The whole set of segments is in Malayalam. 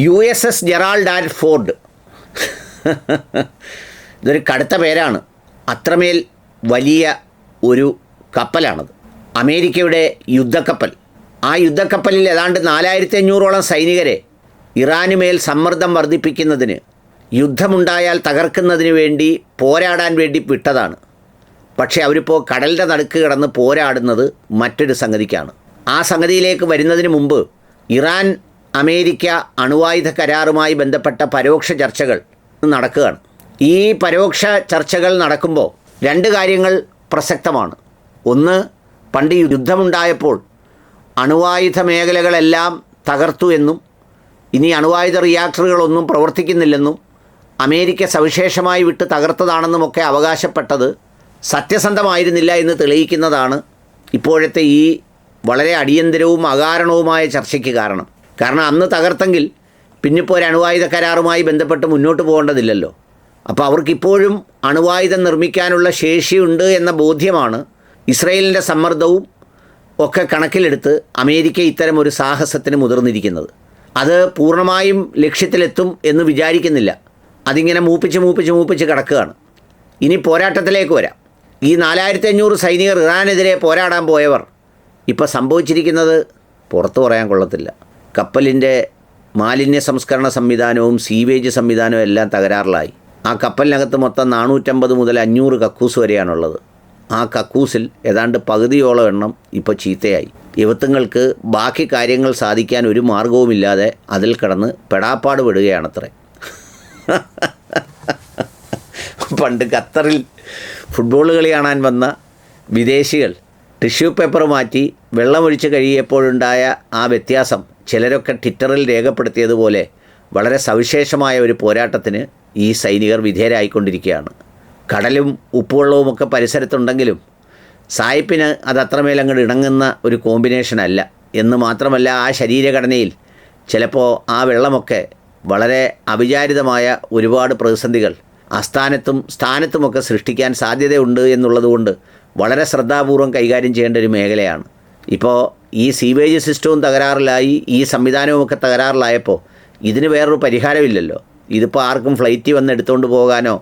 USS Gerald R Ford. ഇതൊരു കടുത്ത പേരാണ്. അത്രമേൽ വലിയ ഒരു കപ്പലാണത്. അമേരിക്കയുടെ യുദ്ധക്കപ്പൽ. ആ യുദ്ധക്കപ്പലിൽ ഏതാണ്ട് 4500ഓളം സൈനികരെ ഇറാനുമേൽ സമ്മർദ്ദം വർദ്ധിപ്പിക്കുന്നതിന്, യുദ്ധമുണ്ടായാൽ തകർക്കുന്നതിന് വേണ്ടി പോരാടാൻ വേണ്ടി വിട്ടതാണ്. പക്ഷേ അവരിപ്പോൾ കടലിൻ്റെ നടുക്ക് കിടന്ന് പോരാടുന്നത് മറ്റൊരു സംഗതിക്കാണ്. ആ സംഗതിയിലേക്ക് വരുന്നതിന് മുമ്പ് ഇറാൻ അമേരിക്ക അണുവായുധ കരാറുമായി ബന്ധപ്പെട്ട പരോക്ഷ ചർച്ചകൾ നടക്കുകയാണ്. ഈ പരോക്ഷ ചർച്ചകൾ നടക്കുമ്പോൾ രണ്ട് കാര്യങ്ങൾ പ്രസക്തമാണ്. ഒന്ന്, പണ്ട് യുദ്ധമുണ്ടായപ്പോൾ അണുവായുധ മേഖലകളെല്ലാം തകർത്തു എന്നും ഇനി അണുവായുധ റിയാക്ടറുകളൊന്നും പ്രവർത്തിക്കുന്നില്ലെന്നും അമേരിക്ക സവിശേഷമായി വിട്ട് തകർത്തതാണെന്നുമൊക്കെ അവകാശപ്പെട്ടത് സത്യസന്ധമായിരുന്നില്ല എന്ന് തെളിയിക്കുന്നതാണ് ഇപ്പോഴത്തെ ഈ വളരെ അടിയന്തരവും അകാരണവുമായ ചർച്ചയ്ക്ക് കാരണം. അന്ന് തകർത്തെങ്കിൽ പിന്നിപ്പോൾ ഒരു അണുവായുധ കരാറുമായി ബന്ധപ്പെട്ട് മുന്നോട്ട് പോകേണ്ടതില്ലല്ലോ. അപ്പോൾ അവർക്കിപ്പോഴും അണുവായുധം നിർമ്മിക്കാനുള്ള ശേഷിയുണ്ട് എന്ന ബോധ്യമാണ് ഇസ്രയേലിൻ്റെ സമ്മർദ്ദവും ഒക്കെ കണക്കിലെടുത്ത് അമേരിക്ക ഇത്തരം ഒരു സാഹസത്തിന് മുതിർന്നിരിക്കുന്നത്. അത് പൂർണ്ണമായും ലക്ഷ്യത്തിലെത്തും എന്ന് വിചാരിക്കുന്നില്ല. അതിങ്ങനെ മൂപ്പിച്ച് കിടക്കുകയാണ്. ഇനി പോരാട്ടത്തിലേക്ക് വരാം. ഈ 4500 സൈനികർ ഇറാനെതിരെ പോരാടാൻ പോയവർ ഇപ്പോൾ സംഭവിച്ചിരിക്കുന്നത് പുറത്തു പറയാൻ കൊള്ളത്തില്ല. കപ്പലിൻ്റെ മാലിന്യ സംസ്കരണ സംവിധാനവും സീവേജ് സംവിധാനവും എല്ലാം തകരാറിലായി. ആ കപ്പലിനകത്ത് മൊത്തം 450 മുതൽ 500 കക്കൂസ് വരെയാണുള്ളത്. ആ കക്കൂസിൽ ഏതാണ്ട് പകുതിയോളം എണ്ണം ഇപ്പോൾ ചീത്തയായി. യുവത്തുങ്ങൾക്ക് ബാക്കി കാര്യങ്ങൾ സാധിക്കാൻ ഒരു മാർഗവുമില്ലാതെ അതിൽ കിടന്ന് പെടാപ്പാട് വിടുകയാണത്രേ. പണ്ട് ഖത്തറിൽ ഫുട്ബോൾ കളി കാണാൻ വന്ന വിദേശികൾ ടിഷ്യൂ പേപ്പർ മാറ്റി വെള്ളമൊഴിച്ച് കഴിയപ്പോഴുണ്ടായ ആ വ്യത്യാസം ചിലരൊക്കെ ട്വിറ്ററിൽ രേഖപ്പെടുത്തിയതുപോലെ വളരെ സവിശേഷമായ ഒരു പോരാട്ടത്തിന് ഈ സൈനികർ വിധേയരായിക്കൊണ്ടിരിക്കുകയാണ്. കടലും ഉപ്പുവെള്ളവുമൊക്കെ പരിസരത്തുണ്ടെങ്കിലും സായിപ്പിന് അത് അത്രമേൽ അങ്ങോട്ട് ഇണങ്ങുന്ന ഒരു കോമ്പിനേഷനല്ല എന്ന് മാത്രമല്ല, ആ ശരീരഘടനയിൽ ചിലപ്പോൾ ആ വെള്ളമൊക്കെ വളരെ അവിചാരിതമായ ഒരുപാട് പ്രതിസന്ധികൾ സ്ഥാനത്തുമൊക്കെ സൃഷ്ടിക്കാൻ സാധ്യതയുണ്ട് എന്നുള്ളതുകൊണ്ട് വളരെ ശ്രദ്ധാപൂർവം കൈകാര്യം ചെയ്യേണ്ട ഒരു മേഖലയാണ്. ഇപ്പോൾ ഈ സീവേജ് സിസ്റ്റവും തകരാറിലായി, ഈ സംവിധാനവുമൊക്കെ തകരാറിലായപ്പോൾ ഇതിന് വേറൊരു പരിഹാരമില്ലല്ലോ. ഇതിപ്പോൾ ആർക്കും ഫ്ലൈറ്റിൽ വന്ന് എടുത്തുകൊണ്ട് പോകാനോ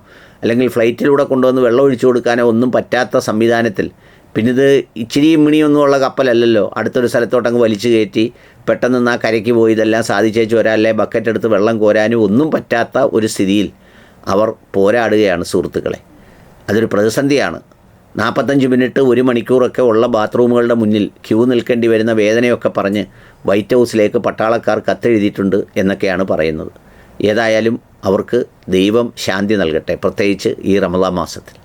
അല്ലെങ്കിൽ ഫ്ലൈറ്റിലൂടെ കൊണ്ടുവന്ന് വെള്ളം ഒഴിച്ചു കൊടുക്കാനോ ഒന്നും പറ്റാത്ത സംവിധാനത്തിൽ, പിന്നിത് ഇച്ചിരിയും മിണിയൊന്നുമുള്ള കപ്പലല്ലല്ലോ. അടുത്തൊരു സ്ഥലത്തോട്ടങ്ങ് വലിച്ചു കയറ്റി പെട്ടെന്ന് ആ കരയ്ക്ക് പോയി ഇതെല്ലാം സാധിച്ചേച്ച് വരാൻ, അല്ലെ ബക്കറ്റ് എടുത്ത് വെള്ളം കോരാനും ഒന്നും പറ്റാത്ത ഒരു സ്ഥിതിയിൽ അവർ പോരാടുകയാണ് സുഹൃത്തുക്കളെ. അതൊരു പ്രതിസന്ധിയാണ്. 45 മിനിറ്റ് 1 മണിക്കൂറൊക്കെ ഉള്ള ബാത്റൂമുകളുടെ മുന്നിൽ ക്യൂ നിൽക്കേണ്ടി വരുന്ന വേദനയൊക്കെ പറഞ്ഞ് വൈറ്റ് ഹൗസിലേക്ക് പട്ടാളക്കാർ കത്തെഴുതിയിട്ടുണ്ട് എന്നൊക്കെയാണ് പറയുന്നത്. ഏതായാലും അവർക്ക് ദൈവം ശാന്തി നൽകട്ടെ, പ്രത്യേകിച്ച് ഈ റമദാൻ മാസത്തിൽ.